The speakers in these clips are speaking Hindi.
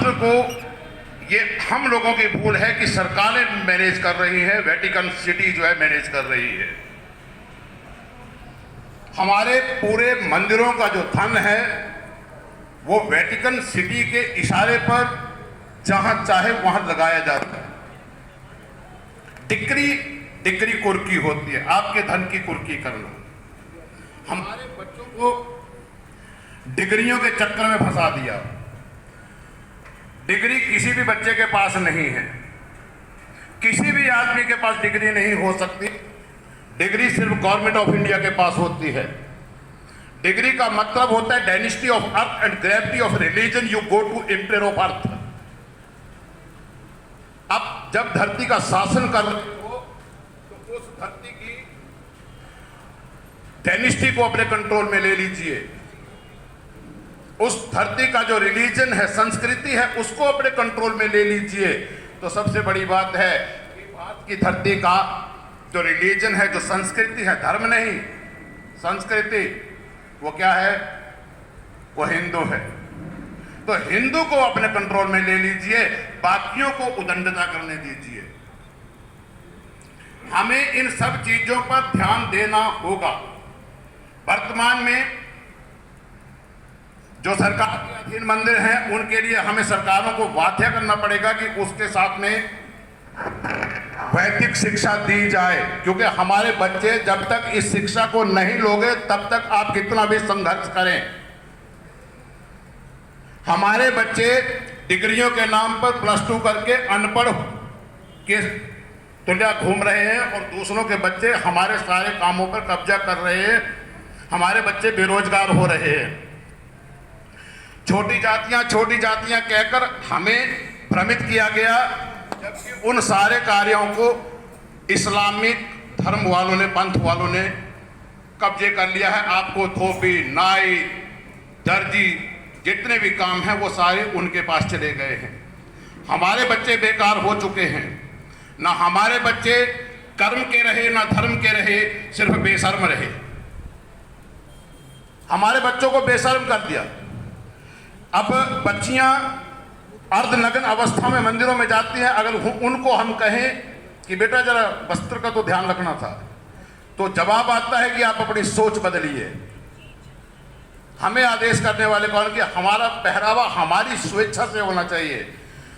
मात्र को ये हम लोगों की भूल है कि सरकारें मैनेज कर रही है, वेटिकन सिटी जो है मैनेज कर रही है। हमारे पूरे मंदिरों का जो धन है वो वेटिकन सिटी के इशारे पर जहां चाहे वहां लगाया जाता है। डिग्री कुर्की होती है, आपके धन की कुर्की करना। हमारे बच्चों को डिग्रियों के चक्कर में फंसा दिया। डिग्री किसी भी बच्चे के पास नहीं है, किसी भी आदमी के पास डिग्री नहीं हो सकती। डिग्री सिर्फ गवर्नमेंट ऑफ इंडिया के पास होती है। डिग्री का मतलब होता है dynasty of earth and gravity of religion, you go to empire of earth. अब जब धरती का शासन कर रहे हो तो उस धरती की डायनेस्टी को अपने कंट्रोल में ले लीजिए। उस धरती का जो रिलीजन है, संस्कृति है, उसको अपने कंट्रोल में ले लीजिए। तो सबसे बड़ी बात है कि भारत की धरती का जो रिलीजन है, जो संस्कृति है, धर्म नहीं संस्कृति, वो क्या है? वो हिंदू है। तो हिंदू को अपने कंट्रोल में ले लीजिए, बाकियों को उदंडता करने दीजिए। हमें इन सब चीजों पर ध्यान देना होगा। वर्तमान में जो सरकार के अधीन मंदिर हैं, उनके लिए हमें सरकारों को बाध्य करना पड़ेगा कि उसके साथ में वैदिक शिक्षा दी जाए, क्योंकि हमारे बच्चे जब तक इस शिक्षा को नहीं लोगे तब तक आप कितना भी संघर्ष करें। हमारे बच्चे डिग्रियों के नाम पर +2 करके अनपढ़ के तुल्य घूम रहे हैं और दूसरों के बच्चे हमारे सारे कामों पर कब्जा कर रहे हैं। हमारे बच्चे बेरोजगार हो रहे हैं। छोटी जातियां कहकर हमें भ्रमित किया गया, जबकि उन सारे कार्यों को इस्लामिक धर्म वालों ने, पंथ वालों ने कब्जे कर लिया है। आपको धोबी, नाई, दर्जी, जितने भी काम हैं वो सारे उनके पास चले गए हैं। हमारे बच्चे बेकार हो चुके हैं। ना हमारे बच्चे कर्म के रहे, ना धर्म के रहे, सिर्फ बेशर्म रहे। हमारे बच्चों को बेशर्म कर दिया। अब बच्चियां अर्धनग्न अवस्था में मंदिरों में जाती हैं। अगर उनको हम कहें कि बेटा जरा वस्त्र का तो ध्यान रखना था, तो जवाब आता है कि आप अपनी सोच बदलिए। हमें आदेश करने वाले कौन? कि हमारा पहरावा हमारी स्वेच्छा से होना चाहिए।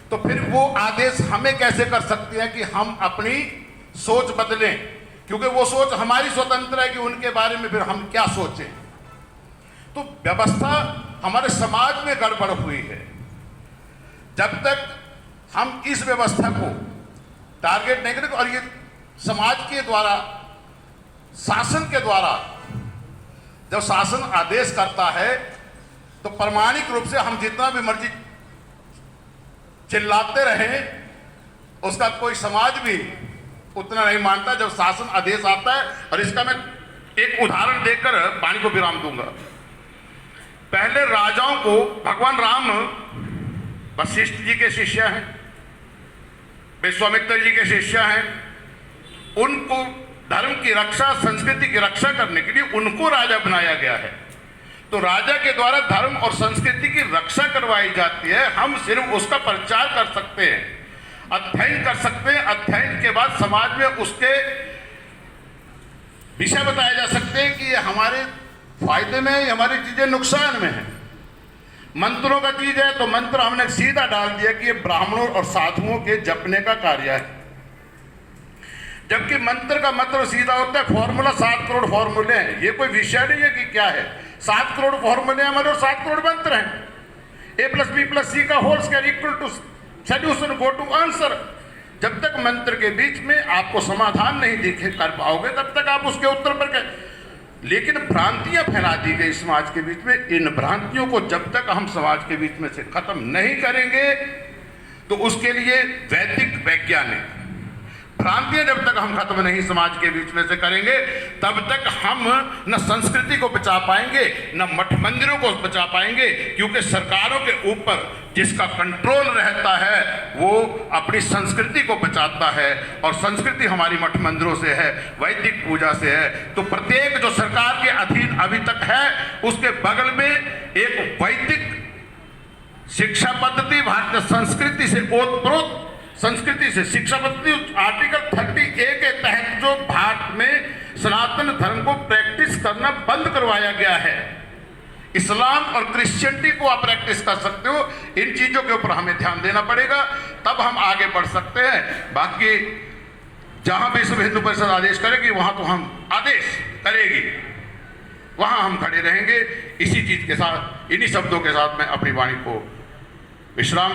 तो फिर वो आदेश हमें कैसे कर सकते हैं कि हम अपनी सोच बदलें? क्योंकि वो सोच हमारी स्वतंत्र है कि उनके बारे में फिर हम क्या सोचें। तो व्यवस्था हमारे समाज में गड़बड़ हुई है। जब तक हम इस व्यवस्था को टारगेट नहीं करेंगे, और ये समाज के द्वारा, शासन के द्वारा जब शासन आदेश करता है तो प्रामाणिक रूप से हम जितना भी मर्जी चिल्लाते रहें, उसका कोई समाज भी उतना नहीं मानता जब शासन आदेश आता है। और इसका मैं एक उदाहरण देकर वाणी को विराम दूंगा। पहले राजाओं को, भगवान राम वशिष्ठ जी के शिष्य हैं, विश्वामित्र जी के शिष्य हैं, उनको धर्म की रक्षा, संस्कृति की रक्षा करने के लिए उनको राजा बनाया गया है। तो राजा के द्वारा धर्म और संस्कृति की रक्षा करवाई जाती है। हम सिर्फ उसका प्रचार कर सकते हैं, अध्ययन कर सकते हैं। अध्ययन के बाद समाज में उसके विषय बताए जा सकते हैं कि ये हमारे फायदे में है, हमारी चीजें नुकसान में है। मंत्रों का चीज है तो मंत्र हमने सीधा डाल दिया कि ये ब्राह्मणों और साधुओं के जपने का कार्य है, जबकि मंत्र का मतलब सीधा होता है फॉर्मूला। 7 करोड़ फॉर्मूले हैं, ये कोई विषय नहीं है कि क्या है। 7 करोड़ फॉर्मूले हमारे और 7 करोड़ मंत्र हैं। A+B+C का whole square equal to solution, go to answer. जब तक मंत्र के बीच में आपको समाधान नहीं दिखे कर पाओगे तब तक आप उसके उत्तर पर लेकिन भ्रांतियां फैला दी गई समाज के बीच में। इन भ्रांतियों को जब तक हम समाज के बीच में से खत्म नहीं करेंगे तो उसके लिए वैदिक वैज्ञानिक भ्रांतियां जब तक हम खत्म नहीं समाज के बीच में से करेंगे तब तक हम न संस्कृति को बचा पाएंगे, न मठ मंदिरों को बचा पाएंगे। क्योंकि सरकारों के ऊपर जिसका कंट्रोल रहता है वो अपनी संस्कृति को बचाता है, और संस्कृति हमारी मठ मंदिरों से है, वैदिक पूजा से है। तो प्रत्येक जो सरकार के अधीन अभी तक है उसके बगल में एक वैदिक शिक्षा पद्धति भारतीय संस्कृति से ओतप्रोत संस्कृति से शिक्षा पद्धति आर्टिकल 30A के तहत जो भारत में सनातन धर्म को प्रैक्टिस करना बंद करवाया गया है, इस्लाम और क्रिश्चियनिटी को आप प्रैक्टिस कर सकते हो, इन चीजों के ऊपर हमें ध्यान देना पड़ेगा, तब हम आगे बढ़ सकते हैं। बाकी जहां भी विश्व हिंदू परिषद आदेश करेगी वहां तो हम आदेश करेगी, वहां हम खड़े रहेंगे। इसी चीज के साथ, इन्हीं शब्दों के साथ मैं अपनी वाणी को विश्राम